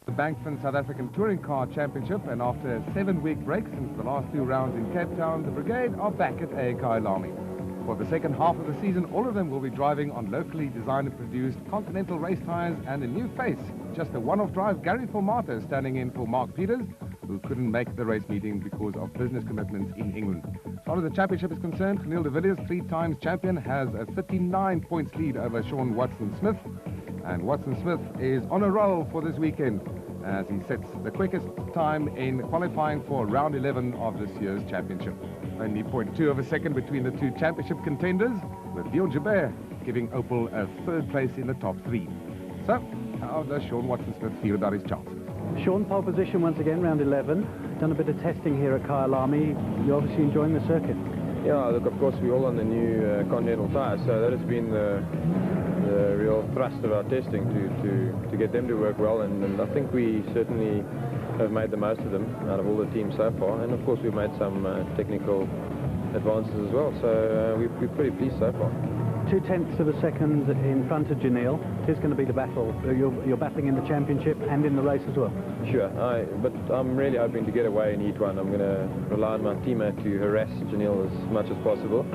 The Bankfin South African Touring Car Championship, and after a 7-week break since the last 2 rounds in Cape Town, the brigade are back at Kyalami. For the second half of the season, all of them will be driving on locally designed and produced Continental race tyres and a new face. Just a one-off drive, Gary Formato standing in for Mark Peters, who couldn't make the race meeting because of business commitments in England. As far as the championship is concerned, Kyalami de Villiers, 3 times champion, has a 39 points lead over Sean Watson-Smith. And Watson-Smith is on a roll for this weekend as he sets the quickest time in qualifying for round 11 of this year's championship. Only 0.2 of a second between the 2 championship contenders, with Dion Jabert giving Opel a 3rd place in the top 3. So, how does Sean Watson-Smith feel about his chances? Sean, pole position once again, round 11. Done a bit of testing here at Kyalami. You're obviously enjoying the circuit. Yeah, look, of course, we're all on the new Continental tyres, so that has been the real thrust of our testing to get them to work well, and I think we certainly have made the most of them out of all the teams so far, and of course we've made some technical advances as well, so we're pretty pleased so far. 0.2 of a second in front of Janelle. It is going to be the battle. You're battling in the championship and in the race as well. Sure, but I'm really hoping to get away in Heat 1. I'm going to rely on my teammate to harass Janelle as much as possible,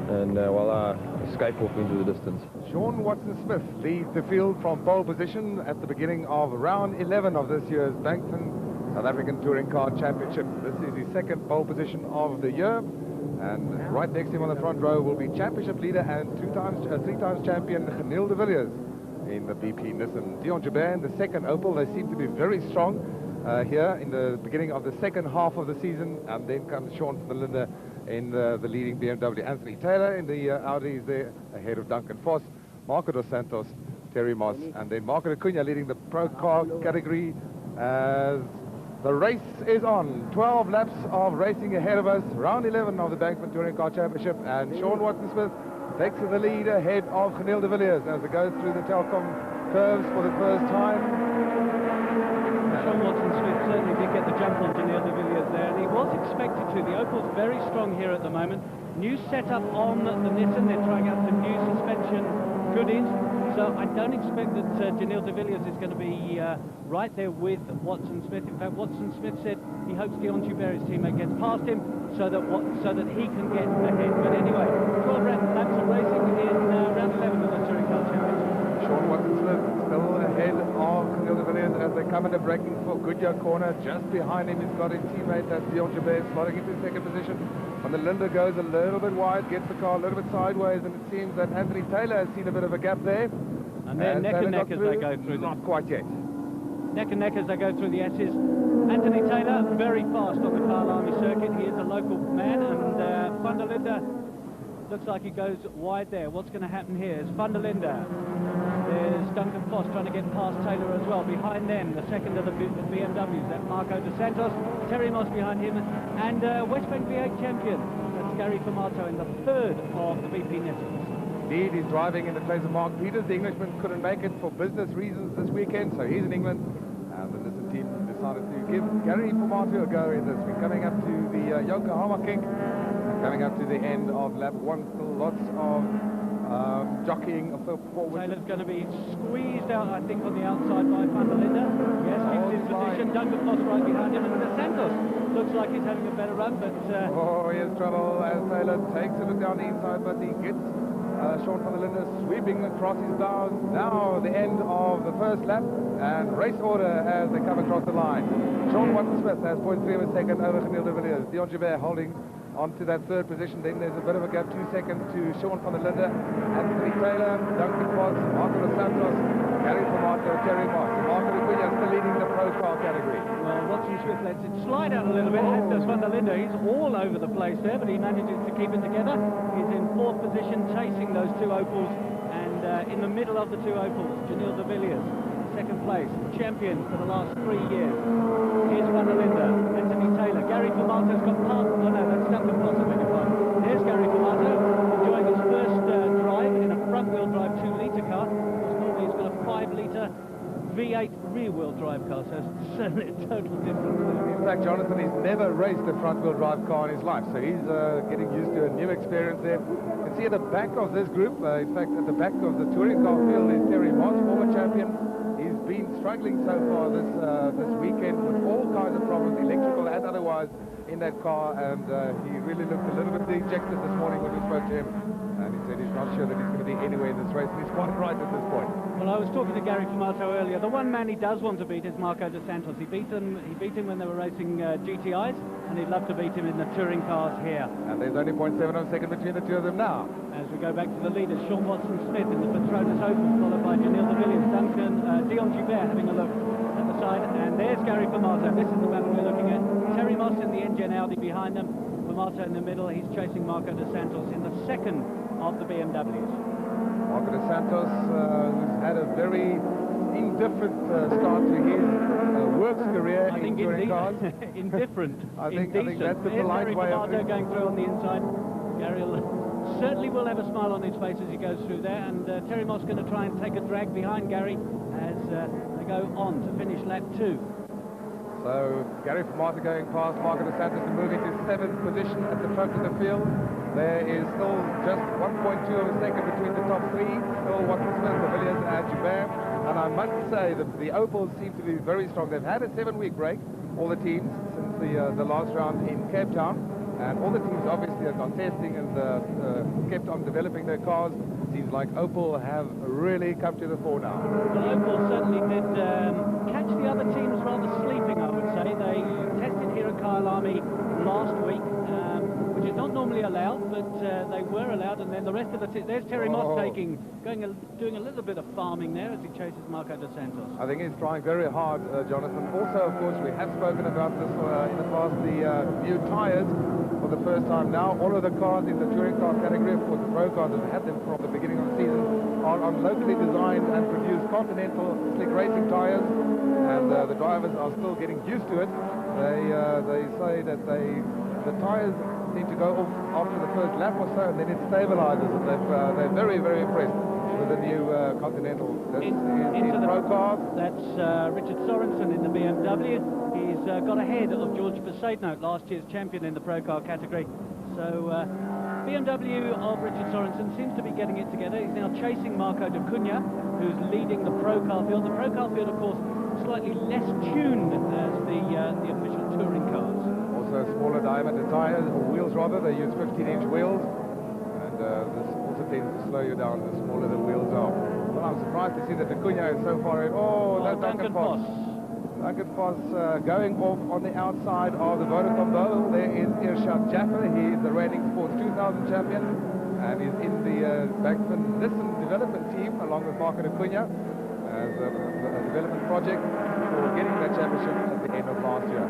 and while I escape off into the distance. Sean Watson-Smith leads the field from pole position at the beginning of round 11 of this year's Bankfin South African Touring Car Championship. This is his 2nd pole position of the year, and right next to him on the front row will be championship leader and 3 times champion Kyalami de Villiers in the BP Nissan. Dion Jabert in the 2nd Opel. They seem to be very strong here in the beginning of the 2nd half of the season, and then comes Sean van der Linde in the leading BMW. Anthony Taylor in the Audi is there ahead of Duncan Foss, Marco dos Santos, Terry Moss, and then Marco Acuna leading the Pro Car category as the race is on. 12 laps of racing ahead of us, round 11 of the Bankfin Touring Car Championship, and Sean Watson-Smith takes the lead ahead of Kyalami de Villiers as it goes through the Telkom curves for the first time. Sean Watson-Smith certainly did get the jump on Kyalami de Villiers there, and he was expected to. The Opel's very strong here at the moment. New setup on the Nissan. They're trying out some new suspension goodies. So I don't expect that Kyalami de Villiers is going to be right there with Watson-Smith. In fact, Watson-Smith said he hopes Dion Jubert's teammate gets past him so that he can get ahead. But anyway, 12 laps of racing in round 11 of the Touring Car Championship. Sean Watson-Smith still ahead of Kyalami de Villiers as they come into braking for Goodyear corner. Just behind him he's got his teammate, that's Dion Jabert, slotting into 2nd position. Van der Linde goes a little bit wide, gets the car a little bit sideways, and it seems that Anthony Taylor has seen a bit of a gap there. And they're neck and neck as they go through. Not quite yet. Neck and neck as they go through the S's. Anthony Taylor, very fast on the Kyalami circuit. He is a local man, and Van der Linde looks like he goes wide there. What's going to happen here is Van der Linde. There's Duncan Foss trying to get past Taylor as well. Behind them, the 2nd of the BMWs, that's Marco dos Santos. Terry Moss behind him, and Westbank V8 champion, that's Gary Formato in the 3rd of the BP Nissans. Indeed, he's driving in the place of Mark Peters. The Englishman couldn't make it for business reasons this weekend, so he's in England. And the Nissan team decided to give Gary Formato a go in this. We're coming up to the Yokohama kink, coming up to the end of lap 1. Still lots of jockeying forward. Taylor's going to be squeezed out, I think, on the outside by Van der Linde. Yes, keeps his position. Duncan Foss right behind him, and dos Santos looks like he's having a better run, but he has trouble as Taylor takes it down the inside, but he gets Sean van der Linde sweeping across his bows. Now the end of the 1st lap, and race order as they come across the line. Sean Watson-Smith has 0.3 of a second over Kyalami de Villiers. Dion Jabert holding onto that 3rd position. Then there's a bit of a gap, 2 seconds to Sean van der Linde, Anthony Taylor, Duncan Foss, Marco dos Santos, Gary Formato, Terry Moss. Marco Acuna still leading the Pro Car category. Well, Watson-Smith lets it slide out a little bit, as does Van der Linde. He's all over the place there, but he manages to keep it together. He's in 4th position, chasing those 2 Opels, and in the middle of the 2 Opels, Kyalami de Villiers, 2nd place, champion for the last 3 years. Here's Van der Linde, Anthony Taylor, Gary Formato's got part. Oh no, that's Duncan Foss, I beg your pardon. There's Gary Formato enjoying his first drive in a front-wheel drive 2-litre car. Because normally he's got a 5-litre V8 rear-wheel drive car, so it's certainly a total difference there. In fact, Jonathan, he's never raced a front-wheel drive car in his life, so he's getting used to a new experience there. You can see at the back of this group, in fact, at the back of the touring car field is Terry Moss, former champion. He's been struggling so far this weekend with all kinds of problems, electrical and otherwise, in that car, and he really looked a little bit dejected this morning when we spoke to him, and he said he's not sure that he's going to be anywhere in this race, and he's quite right at this point. Well, I was talking to Gary Fumato earlier. The one man he does want to beat is Marco dos Santos. He beat him when they were racing GTIs, and he'd love to beat him in the touring cars here. And there's only 0.7 of a second between the two of them now. As we go back to the leaders, Sean Watson-Smith in the Petronas Oval, followed by Janil de Villiers, Dion Joubert having a look at the side, and there's Gary Fumato. This is the battle we're looking at. Terry Moss in the NGen Audi behind them. Fumato in the middle. He's chasing Marco dos Santos in the second of the BMWs. Marco dos Santos, who's had a very indifferent start to his works career in touring cars. Indifferent. I think that's the polite way of it. Going through on the inside. Gary certainly will have a smile on his face as he goes through there, and Terry Moss going to try and take a drag behind Gary as they go on to finish lap 2. So Gary Fumato going past Marco dos Santos and moving to 7th position at the front of the field. There is still just 1.2 of a second between the top three. Still Watson-Smith, de Villiers and Joubert. And I must say that the Opals seem to be very strong. They've had a 7-week break, all the teams, since the last round in Cape Town. And all the teams obviously have gone testing and kept on developing their cars. Seems like Opal have really come to the fore now. Well, Opal certainly did catch the other teams rather sleeping, I would say. They tested here at Kyalami last week, which is not normally allowed, but they were allowed. And then the rest of the there's Terry Moss doing a little bit of farming there as he chases Marco dos Santos. I think he's trying very hard, Jonathan. Also, of course, we have spoken about this in the past, the new tyres. For the first time now, all of the cars in the touring car category, of course the pro cars have had them from the beginning of the season, are on locally designed and produced Continental slick racing tyres, and the drivers are still getting used to it. They say that the tyres seem to go off after the first lap or so, and then it stabilizes, and they're very, very impressed with the new Continental. This is in pro cars. That's Richard Sorensen in the BMW. He's got ahead of George Besaidnout, last year's champion in the pro car category. So BMW of Richard Sorensen seems to be getting it together. He's now chasing Marco de Cunha, who's leading the pro car field. The pro car field, of course, slightly less tuned as the official touring cars. Also smaller diameter tyres, or wheels rather. They use 15-inch wheels, and this also tends to slow you down the smaller the wheels are. Well, I'm surprised to see that de Cunha is so far in. Oh, that's Duncan Foss. Duncan Foss going off on the outside of the Vodacom Bowl. There is Irshad Jaffer. He is the reigning Sports 2000 champion, and is in the Bankfin development team along with Marco de Cunha as a development project for getting that championship at the end of last year.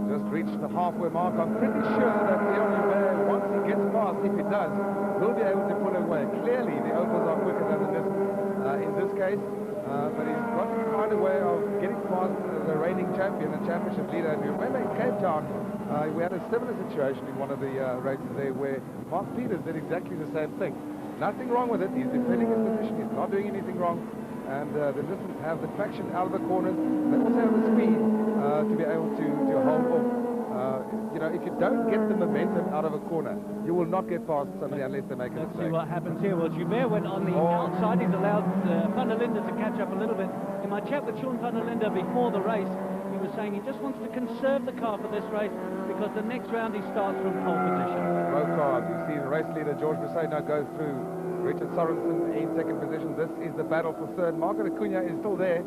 Just reached the halfway mark. I'm pretty sure that Dion Joubert, once he gets past, if he does, will be able to pull away. Clearly, the Opals are quicker than in this case, but he's got to find a way of getting past the reigning champion and championship leader. And you remember in Cape Town, we had a similar situation in one of the races there where Mark Peters did exactly the same thing. Nothing wrong with it. He's defending his position. He's not doing anything wrong. And they just have the traction out of the corners. They also have the speed to be able to hold off. You know, if you don't get the momentum out of a corner, you will not get past somebody unless they make a mistake. Let's see what happens here. Well, Joubert went on the outside. He's allowed Van der Linde to catch up a little bit. In my chat with Sean Van der Linde before the race, he was saying he just wants to conserve the car for this race because the next round he starts from pole position. Both cars. You see the race leader George Besaidnout goes through. Richard Sorensen in second position. This is the battle for third. Marco de Cunha is still there.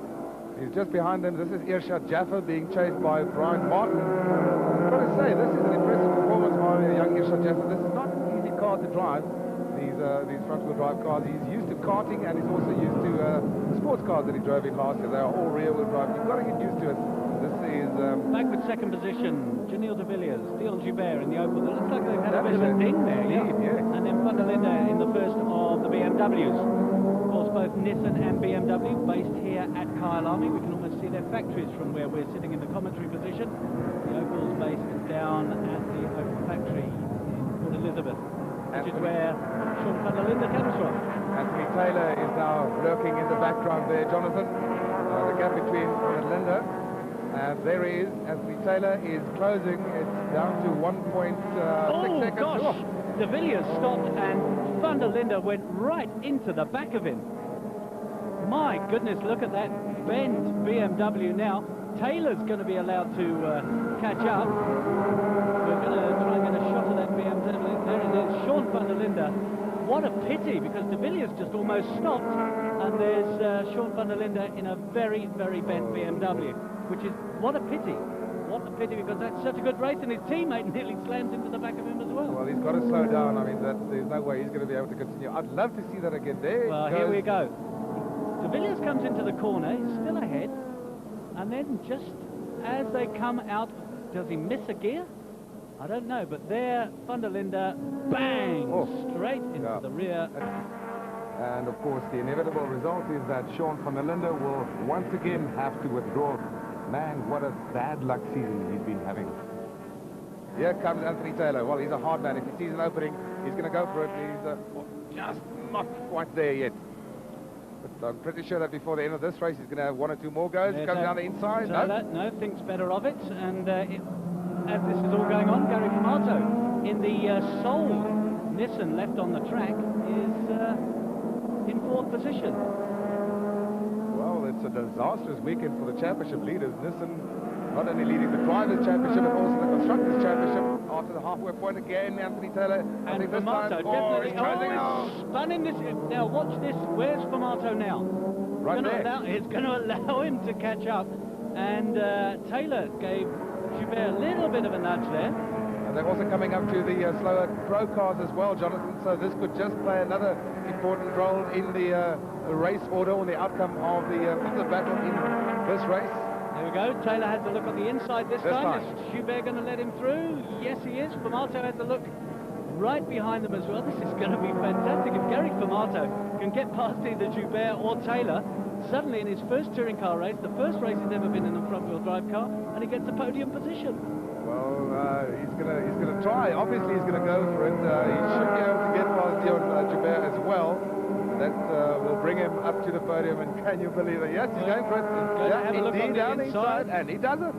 He's just behind them. This is Irshad Jaffer being chased by Brian Martin. I've got to say, this is an impressive performance by young Irshad Jaffer. This is not an easy car to drive, these front-wheel drive cars. He's used to karting, and he's also used to sports cars that he drove in last year. They are all rear-wheel drive. You've got to get used to it. This is... Back with second position, Janil de Villiers, Dion Joubert in the Opal. It looks like they've had a bit of a ding there, yeah. And then Van der Linde in the first of the BMWs. Of course, both Nissan and BMW based here at Kyalami. We can almost see their factories from where we're sitting in the commentary position. The Opal's based down at the Opal factory in Port Elizabeth, which is where Sean Van der Linde comes from. Anthony Taylor is now lurking in the background there, Jonathan. The gap between Van der Linde and there he is. Anthony Taylor is closing. It's down to 1.6 seconds. Gosh. De Villiers stopped and Van der Linde went right into the back of him. My goodness, look at that bent BMW now. Taylor's going to be allowed to catch up. We're going to try and get a shot of that BMW. There it is, Sean Van der Linde. What a pity, because De Villiers just almost stopped, and there's Sean Van der Linde in a very, very bent BMW, which is, what a pity. What a pity, because that's such a good race, and his teammate nearly slams into the back of him as well. Well, he's got to slow down. I mean, there's no way he's going to be able to continue. I'd love to see that again. There well, here we go. De Villiers comes into the corner, he's still ahead, and then just as they come out, does he miss a gear? I don't know, but there, Van der Linde, bang, straight into the rear. And of course, the inevitable result is that Sean Van der Linde will once again have to withdraw. Man, what a bad luck season he's been having. Here comes Anthony Taylor. Well, he's a hard man. If he sees an opening, he's going to go for it. He's just not quite there yet. But I'm pretty sure that before the end of this race, he's going to have one or two more goes. Comes down the inside. Taylor, no, thinks better of it. And as this is all going on, Gary Formato in the sole Nissan left on the track is in fourth position. Well, it's a disastrous weekend for the championship leaders. Nissan not only leading the Drivers' Championship, but also the Constructors' Championship. After the halfway point again, Anthony Taylor. And Formato definitely spun in this. Now watch this. Where's Formato now? Right there. It's going to allow him to catch up. And Taylor gave Joubert a little bit of a nudge there. And they're also coming up to the slower pro cars as well, Jonathan. So this could just play another important role in the race order, or the outcome of the battle in this race. There we go. Taylor has a look on the inside this time. Is Joubert going to let him through? Yes, he is. Formato has a look right behind them as well. This is going to be fantastic. If Gary Formato can get past either Joubert or Taylor, suddenly in his first touring car race, the first race he's ever been in a front-wheel drive car, and he gets a podium position. Well, he's gonna try. Obviously, he's gonna go for it. He should be able to get past Joubert as well. That will bring him up to the podium, and can you believe it? Yes, he's going for it. Have a look on the inside. And he does it.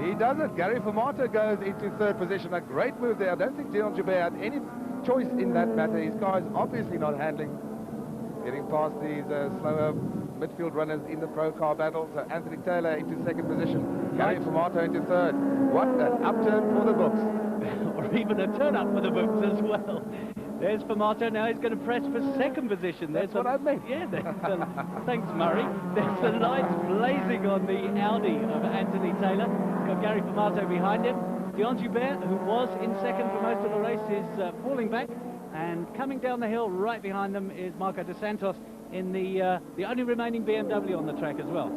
He does it. Gary Formato goes into third position. A great move there. I don't think Dion Joubert had any choice in that matter. His car is obviously not handling. Getting past these slower midfield runners in the pro car battle. So Anthony Taylor into second position. Gary Formato into third. What an upturn for the books. Or even a turn up for the books as well. There's Formato now. He's going to press for second position. That's what I meant. Yeah, thanks, Murray. There's the lights blazing on the Audi of Anthony Taylor. He's got Gary Formato behind him. Dion Joubert, who was in second for most of the race, is falling back. And coming down the hill right behind them is Marco De Santos in the only remaining BMW on the track as well.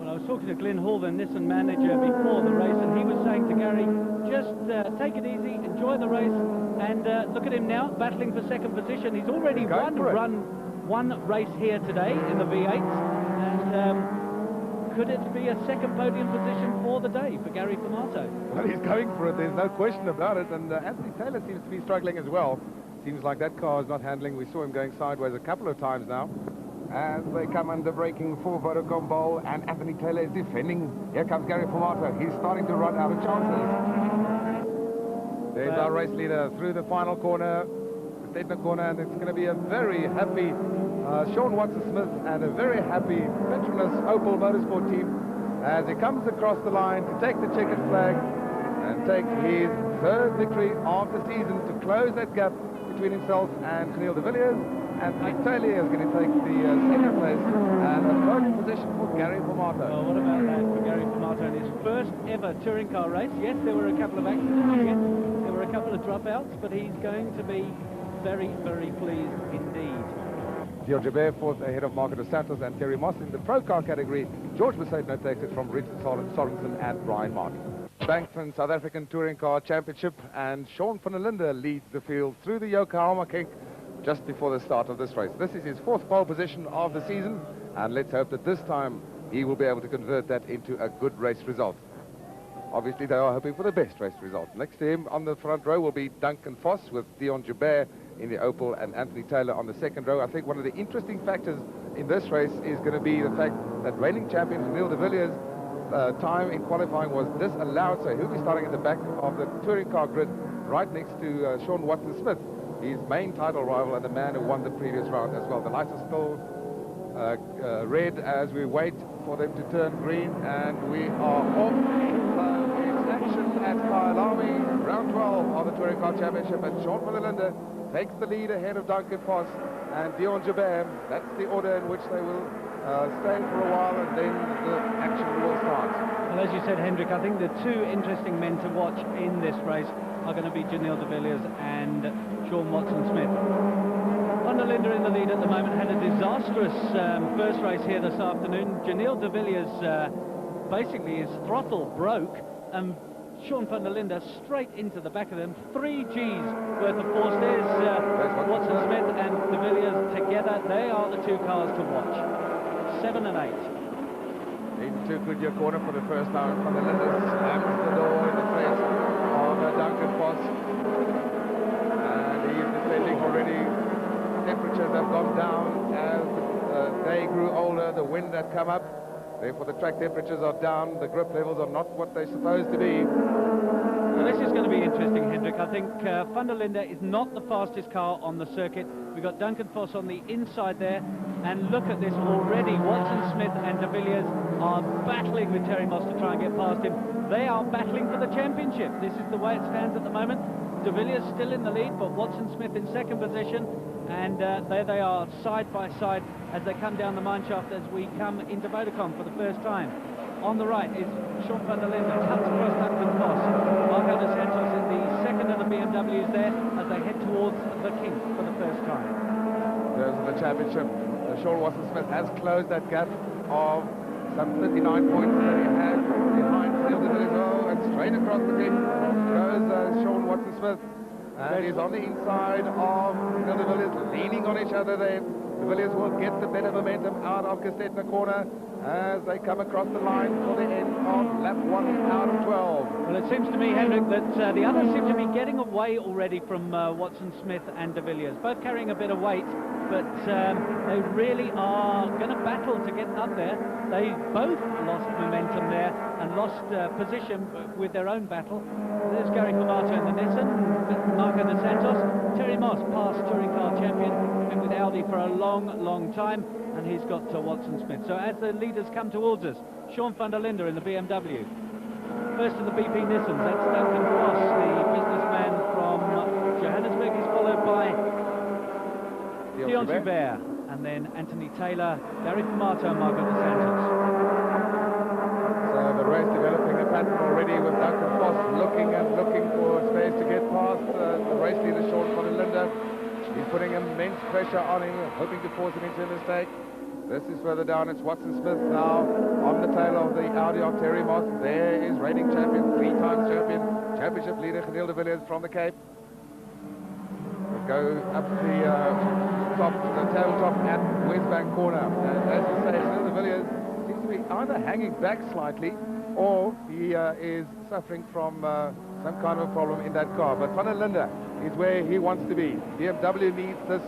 I was talking to Glenn Hall, the Nissan manager, before the race, and he was saying to Gary, just take it easy, enjoy the race, and look at him now, battling for second position. He's already run one race here today in the V8s, and could it be a second podium position for the day for Gary Formato? Well, he's going for it, there's no question about it, and Anthony Taylor seems to be struggling as well. Seems like that car is not handling. We saw him going sideways a couple of times now. As they come under braking for Vodacom Bowl, and Anthony Taylor is defending. Here comes Gary Formato. He's starting to run out of chances. There's our race leader through the final corner, the Stettner corner, and it's going to be a very happy Sean Watson-Smith and a very happy Petronas Opel Motorsport team as he comes across the line to take the checkered flag and take his third victory of the season to close that gap between himself and Neil de Villiers. Anthony Taylor is going to take the second place and a third position for Gary Formato. Well, what about that for Gary Formato in his first ever touring car race? Yes, there were a couple of accidents, yes, there were a couple of dropouts, but he's going to be very, very pleased indeed. Dion Joubert fourth ahead of Marco De Santos and Terry Moss in the pro car category. George Mercedes takes it from Richard Sorensen and Brian Martin. Bankfin South African Touring Car Championship, and Sean Van der Linde leads the field through the Yokohama Kink just before the start of this race. This is his fourth pole position of the season, and let's hope that this time he will be able to convert that into a good race result. Obviously, they are hoping for the best race result. Next to him on the front row will be Duncan Foss with Dion Joubert in the Opel and Anthony Taylor on the second row. I think one of the interesting factors in this race is going to be the fact that reigning champion Neil de Villiers time in qualifying was disallowed, so he'll be starting at the back of the touring car grid, right next to Sean Watson-Smith, his main title rival and the man who won the previous round as well. The lights are still red as we wait for them to turn green, and we are off. It's action at Kyalami, round 12 of the Touring Car Championship, and Sean van der Linde takes the lead ahead of Duncan Foss and Dion Jabert. That's the order in which they will stay for a while, and then the action will start. Well, as you said, Hendrik, I think the two interesting men to watch in this race are going to be Janelle de Villiers and Sean Watson-Smith. Van der Linde in the lead at the moment, had a disastrous first race here this afternoon. Janelle de Villiers, basically his throttle broke, and Sean van der Linde straight into the back of them. 3 G's worth of force. There's Watson-Smith and de Villiers together. They are the two cars to watch. 7 and 8. Into Goodyear corner for the first time. Van der Linde slams the door in the face of Duncan Foss, and he's descending already. Temperatures have gone down as the day grew older. The wind had come up. Therefore, the track temperatures are down. The grip levels are not what they're supposed to be. Well, this is going to be interesting, Hendrik. I think Van der Linde is not the fastest car on the circuit. We've got Duncan Foss on the inside there. And look at this already. Watson-Smith and de Villiers are battling with Terry Moss to try and get past him. They are battling for the championship. This is the way it stands at the moment. De Villiers still in the lead, but Watson-Smith in second position. And there they are, side by side, as they come down the mineshaft as we come into Vodacom for the first time. On the right is Sean van der Linde, cuts across Duncan Foss. Marco dos Santos is the second of the BMWs there as they head towards the King for the first time. There's the championship. Sean Watson-Smith has closed that gap of some 39 points that he had behind Janelle de Villiers. Oh, and straight across the King goes Sean Watson-Smith. And he's on the inside of Janelle de Villiers, leaning on each other there. De Villiers will get the better momentum out of Gestetner corner as they come across the line for the end of lap 1 out of 12. Well, it seems to me, Hendrik, that the others seem to be getting away already from Watson-Smith and de Villiers, both carrying a bit of weight, but they really are going to battle to get up there. They both lost momentum there and lost position with their own battle. There's Gary Formato in the Nissan, Marco dos Santos. Terry Moss, past touring car champion, been with Audi for a long time, and he's got Watson-Smith. So as the leaders come towards us, Sean van der Linde in the BMW. First of the BP Nissans, that's Duncan Foss, the businessman from Johannesburg. He's followed by Dion Jabert, and then Anthony Taylor, Gary Formato, and Marco dos Santos. So the race developing a pattern already with Duncan Foss looking for space to get past the race leader Sean van der Linde. He's putting immense pressure on him, hoping to force him into a mistake. This is further down. It's Watson-Smith now on the tail of the Audi of Terry Moss. There is reigning champion, 3-time champion, championship leader Janelle de Villiers from the Cape. We'll go up the tail top at West Bank corner. And as you say, Janelle de Villiers seems to be either hanging back slightly or he is suffering from some kind of a problem in that car. But Van der Linde is where he wants to be. BMW needs this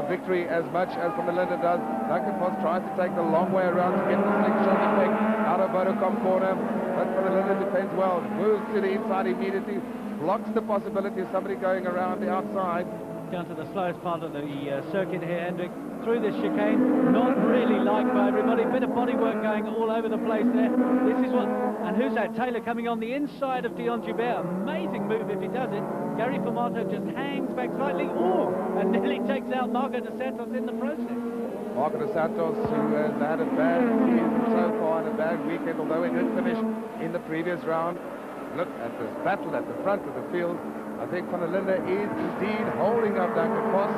victory as much as Van der Linde does. Duncan Foss tries to take the long way around to get the slingshot effect out of Vodacom corner, but Van der Linde defends well, moves to the inside immediately, blocks the possibility of somebody going around the outside. Down to the slowest part of the circuit here, Hendrik, through this chicane, not really liked by everybody, bit of bodywork going all over the place there. This is what, and who's that? Taylor coming on the inside of Dion Jabert. Amazing move if he does it. Gary Formato just hangs back slightly, and nearly takes out Marco dos Santos in the process. Marco dos Santos, who has had a bad season so far and a bad weekend, although he did finish in the previous round. Look at this battle at the front of the field. I think Van der Linde is indeed holding up Duncan Foss.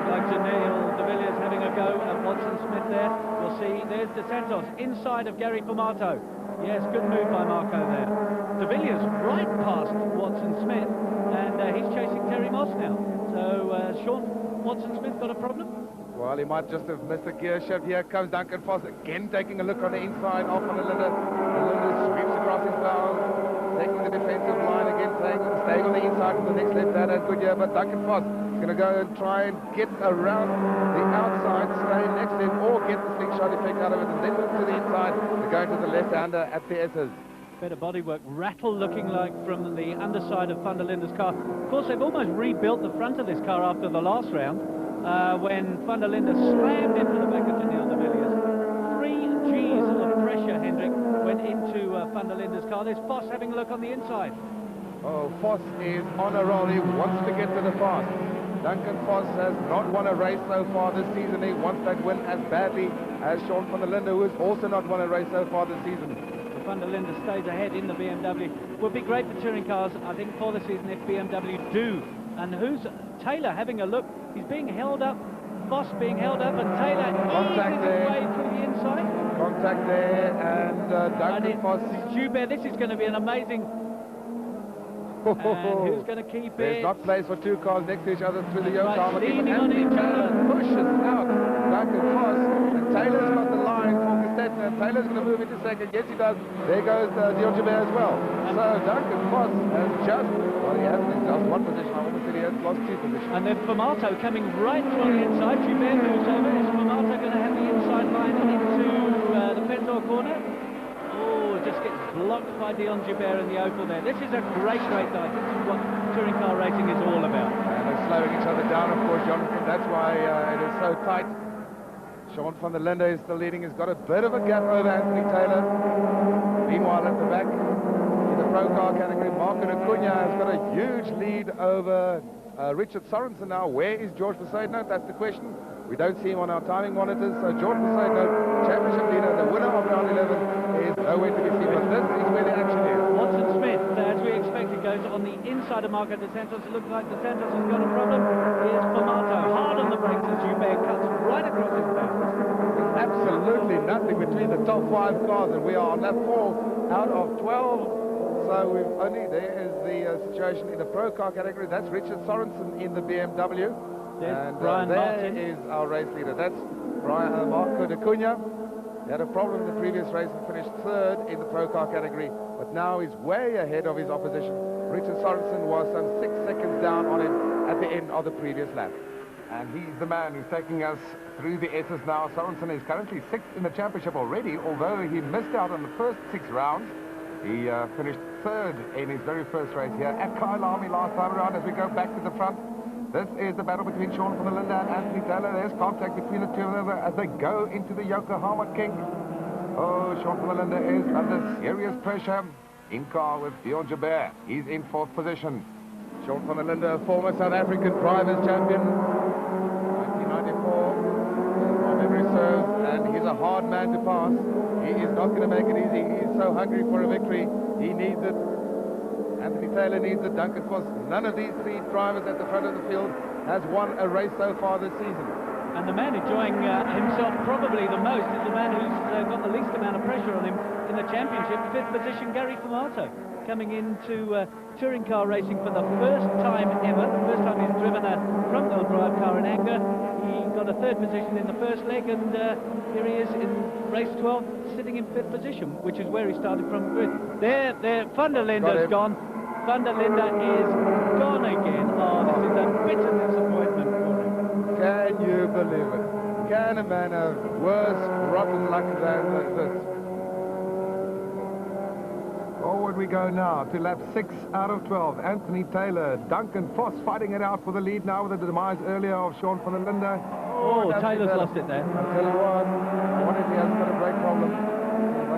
Like Janelle de Villiers having a go at Watson-Smith there. You'll see there's dos Santos inside of Gary Formato. Yes, good move by Marco there. De Villiers right past Watson-Smith, and he's chasing Terry Moss now. So Sean Watson-Smith got a problem? Well, he might just have missed a gear shift. Here comes Duncan Foss again, taking a look on the inside of Van der Linde. Van der Linde sweeps across his bow, taking the defensive line again, staying on the inside right for the next left-hander Cunha, but Duncan Foss is going to go and try and get around the outside, stay next to him, or get the slingshot effect out of it, and then move to the inside to go to the left-hander at the S's. Better bodywork. Rattle looking like from the underside of Van der Linde's car. Of course, they've almost rebuilt the front of this car after the last round when Van der Linde slammed into the back of Janelle de Villiers. 3 G's of pressure, Hendrik, went into Van der Linde's car. There's Foss having a look on the inside. Oh, Foss is on a roll. He wants to get to the fast. Duncan Foss has not won a race so far this season. He wants that win as badly as Sean van der Linde, who has also not won a race so far this season. Van der Linde stays ahead in the BMW. Would be great for touring cars, I think, for the season if BMW do. And who's Taylor having a look? He's being held up. Foss being held up, and Taylor eases his way through the inside. Contact there, and Duncan Foss. Joubert, this is going to be an amazing. And who's going to keep it? There's not place for 2 cars next to each other through the Yokohama. Leaning on each other. Pushes out Duncan Foss, and Taylor's got the line for Gestetner. Taylor's going to move into second. Yes, he does. There goes Dion Joubert as well. So Duncan Foss has just, well, he hasn't lost 1 position. I almost said he has lost 2 positions. And then Formato coming right from the inside. Joubert moves over. Is Formato going to have the inside line into the Pendor corner? Oh, it just gets blocked by Dion Joubert in the Opel there. This is a great race, though. This is what touring car racing is all about. And they're slowing each other down, of course, Jonathan. That's why it is so tight. Sean van der Linde is still leading. He's got a bit of a gap over Anthony Taylor. Meanwhile, at the back, in the pro car category, Marco Acuna has got a huge lead over Richard Sorensen now. Where is George Poseidon? That's the question. We don't see him on our timing monitors. So George Poseidon, championship leader, the winner of round 11, is nowhere to be seen. But this is where the action is. Watson Smith, as we expected, goes on the inside of Marco De Santos. It looks like De Santos has got a problem. Here's Formato, hard on the brakes as Joubert cuts right across his back. Absolutely nothing between the top 5 cars, and we are on lap 4 out of 12. So we've only, there is the situation in the pro car category. That's Richard Sorensen in the BMW. There's and Brian there Martin. is our race leader. That's Marco Acuna. He had a problem in the previous race and finished 3rd in the pro car category, but now he's way ahead of his opposition. Richard Sorensen was some 6 seconds down on him at the end of the previous lap. And he's the man who's taking us through the S's now. Sorensen is currently 6th in the championship already, although he missed out on the first 6 rounds. He finished 3rd in his very first race here at Kyalami last time around. As we go back to the front, this is the battle between Sean van der Linde and Anthony Taylor. There's contact between the 2 of them as they go into the Yokohama King. Oh, Sean van der Linde is under serious pressure. In car with Dion Joubert. He's in 4th position. Sean van der Linde, former South African drivers champion, 1994. My memory serves, and he's a hard man to pass. He is not going to make it easy. He is so hungry for a victory. He needs it. Anthony Taylor needs it. Duncan Foss. None of these 3 drivers at the front of the field has won a race so far this season. And the man enjoying himself probably the most is the man who's got the least amount of pressure on him in the championship. 5th position, Gary Formato, coming into touring car racing for the first time ever. The first time he's driven a front-wheel drive car in anger. He got a 3rd position in the first leg, and here he is in race 12, sitting in 5th position, which is where he started from. There, Van der Linde's gone. Van der Linde is gone again. Oh, this is a bitter disappointment for him. Can you believe it? Can a man have worse rotten luck than this? Forward we go now to lap 6 out of 12. Anthony Taylor, Duncan Foss fighting it out for the lead now with the demise earlier of Sean van der Linde. Oh, Taylor's lost it there. I'll tell you what, I wonder if he hasn't got a brake problem.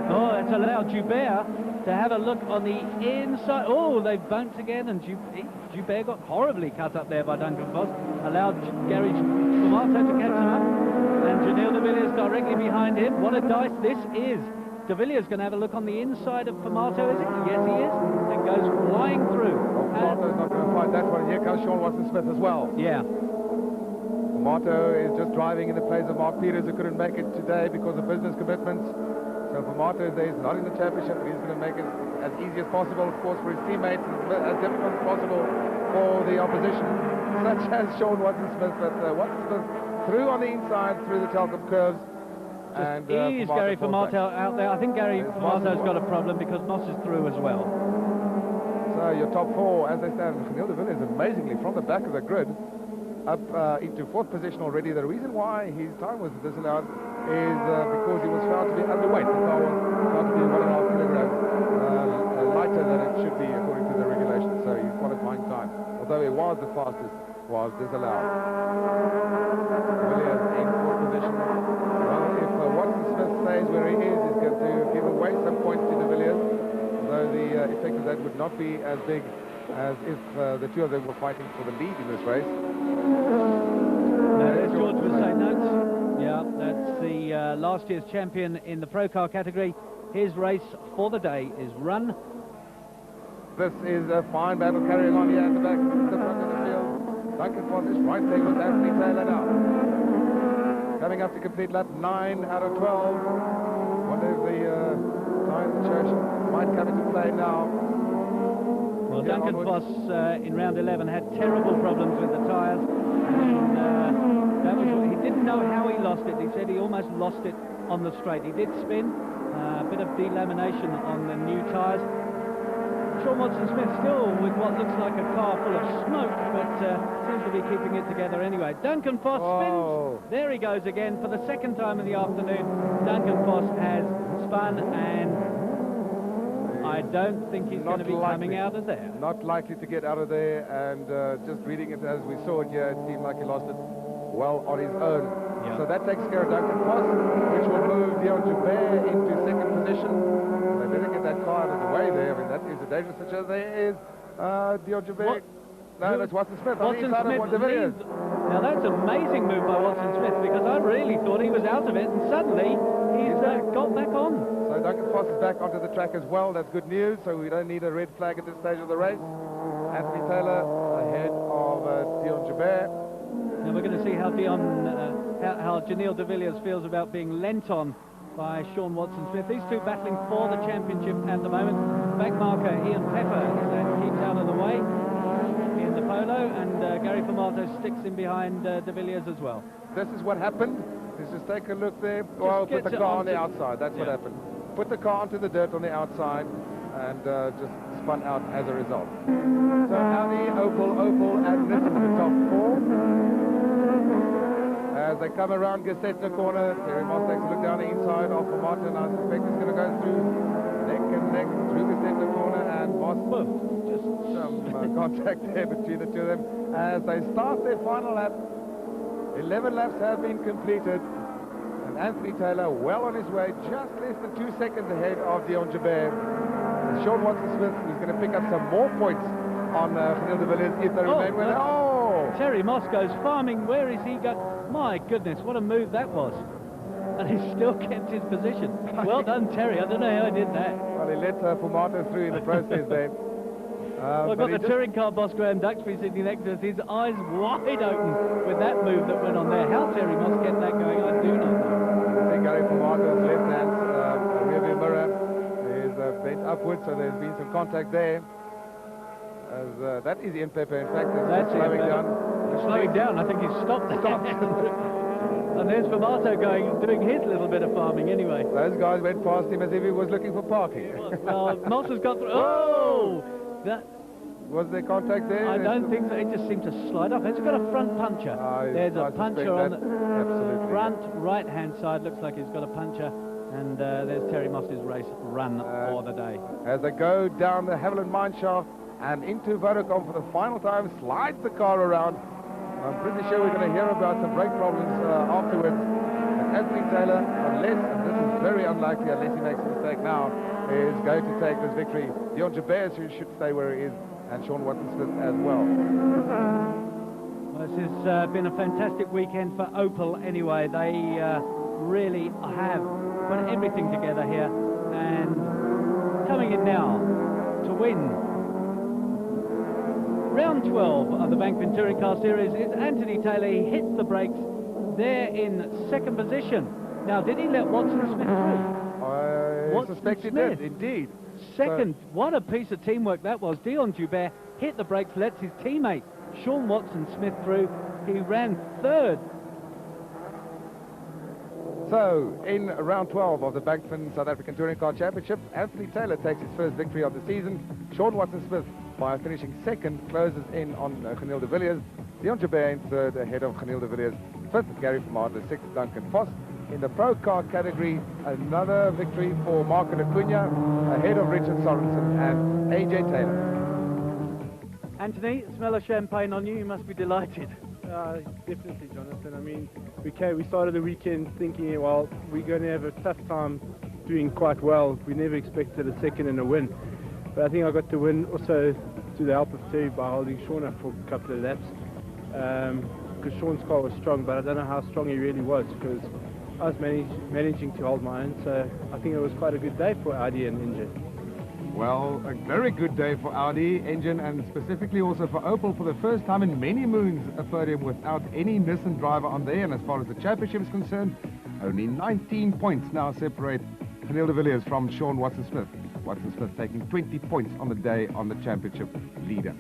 Oh, it's allowed Joubert to have a look on the inside. Oh, they've bumped again, and Joubert got horribly cut up there by Duncan Foss. Allowed Gary Formato to catch him up, and Janelle de Villiers directly behind him. What a dice this is. De Villiers going to have a look on the inside of Formato, is it? Yes, he is. And goes flying through. Oh, Formato's not going to fight that one. Here comes Sean Watson Smith as well. Yeah. Formato is just driving in the place of Mark Peters, who couldn't make it today because of business commitments. So Formato is there. He's not in the championship, but he's going to make it as easy as possible, of course, for his teammates, as difficult as possible for the opposition, such as Sean Watson Smith. But Watson Smith through on the inside, through the Telcom curves. And ease Gary Formato out there. I think Gary Formato's got a problem because Moss is through as well. So your top four as they stand. Neil de Villiers amazingly from the back of the grid up into fourth position already. The reason why his time was disallowed is because he was found to be underweight. The car was found to be 1.5 kilograms lighter than it should be according to the regulations. So his qualifying time, although he was the fastest, was disallowed. Villiers in fourth position. Well, if Watson Smith stays where he is, he's going to give away some points to de Villiers, though the effect of that would not be as big as if the two of them were fighting for the lead in this race. There's George with St. Notes. Yeah, that's the last year's champion in the Pro Car category. His race for the day is run. This is a fine battle carrying on here at the back, the front of the field. Duncan Foss is right there with Anthony Taylor now. Coming up to complete lap 9 out of 12. Wonder if the time the church might come into play now. Well, Duncan Foss in round 11 had terrible problems with the tyres, and that was what, he didn't know how he lost it. He said he almost lost it on the straight. He did spin, a bit of delamination on the new tyres. Sean Watson-Smith still with what looks like a car full of smoke, but seems to be keeping it together anyway. Duncan Foss spins. There he goes again for the second time in the afternoon. Duncan Foss has spun, and I don't think he's going to be coming out of there. Not likely to get out of there, and just reading it as we saw it here, it seemed like he lost it well on his own. Yeah. So that takes care of Duncan Foss, which will move Dion Joubert into second position. They better get that car out of the way there. I mean, that is a dangerous situation. There is Dion Joubert. No, that's Watson-Smith. Watson-Smith. Now that's an amazing move by Watson-Smith, because I really thought he was out of it, and suddenly he's got back on. So Duncan Foss is back onto the track as well. That's good news. So we don't need a red flag at this stage of the race. Anthony Taylor ahead of Dion Joubert. Now we're going to see how how Janelle de Villiers feels about being lent on by Sean Watson-Smith. These two battling for the championship at the moment. Back marker Ian Pepper keeps out of the way in the polo, and Gary Formato sticks in behind de Villiers as well. This is what happened. Let's just take a look there. Well, put the car on the outside. That's what happened. Put the car onto the dirt on the outside, and just spun out as a result. So Audi, Opel, and this is the top four. As they come around Gestetner corner, Terry Moss takes a look down the inside of Formato, and I suspect it's going to go through neck and neck through Gestetner corner, and Moss just some contact there between the two of them as they start their final lap. 11 laps have been completed, and Anthony Taylor well on his way, just less than 2 seconds ahead of Dion Joubert. And Sean Watson-Smith is going to pick up some more points on Janelle de Villiers if they remain with it. Terry Moss goes farming. Where is he going? My goodness, what a move that was. And he still kept his position. Well done, Terry. I don't know how he did that. Well, he let Formato through in the process there. I've got the touring car boss, Graham Duxbury, sitting next to us, his eyes wide open with that move that went on there. How Terry Moss kept that going, I do not know. I think Gary Formato's left hand rearview mirror is bent upwards, so there's been some contact there. As that is Ian Pepper, in fact, is slowing down. He's slowing down. I think he's stopped. And there's Formato doing his little bit of farming anyway. Those guys went past him as if he was looking for parking. Well, Moss has got through. Oh! Was there contact there? I don't think so. It just seemed to slide off. It's got a front puncher. There's a puncher on the front right-hand side. Looks like he's got a puncher. And there's Terry Moss's race run for the day. As they go down the Haviland mine shaft and into Vodacom for the final time, slides the car around. I'm pretty sure we're going to hear about some brake problems afterwards. And Anthony Taylor, unless, and this is very unlikely unless he makes a mistake now, is going to take this victory. Dion Joubert should stay where he is, and Sean Watson-Smith as well. Well, this has been a fantastic weekend for Opel anyway. They really have put everything together here, and coming in now to win round 12 of the Bankfin Touring Car Series is Anthony Taylor. He hits the brakes there in second position. Now, did he let Watson-Smith through? I suspect he did, indeed. Second, what a piece of teamwork that was. Dion Joubert hit the brakes, lets his teammate Sean Watson-Smith through. He ran third. So, in round 12 of the Bankfin South African Touring Car Championship, Anthony Taylor takes his first victory of the season. Sean Watson-Smith by finishing second, closes in on Geniel de Villiers. Dion Jabert in third, ahead of Geniel de Villiers. Fifth, Gary Vermaat. Sixth, Duncan Voss. In the pro car category, another victory for Marco Acuna, ahead of Richard Sorensen and AJ Taylor. Anthony, smell of champagne on you. You must be delighted. Definitely, Jonathan. I mean, we started the weekend thinking, well, we're going to have a tough time doing quite well. We never expected a second and a win. But I think I got the win also through the help of Terry by holding Sean up for a couple of laps. Because Sean's car was strong, but I don't know how strong he really was, because I was managing to hold my own. So I think it was quite a good day for Audi and Engine. Well, a very good day for Audi, Engine, and specifically also for Opel. For the first time in many moons, a podium without any Nissan driver on there. And as far as the championship is concerned, only 19 points now separate Geniel de Villiers from Sean Watson-Smith. Watson-Smith taking 20 points on the day on the championship leader.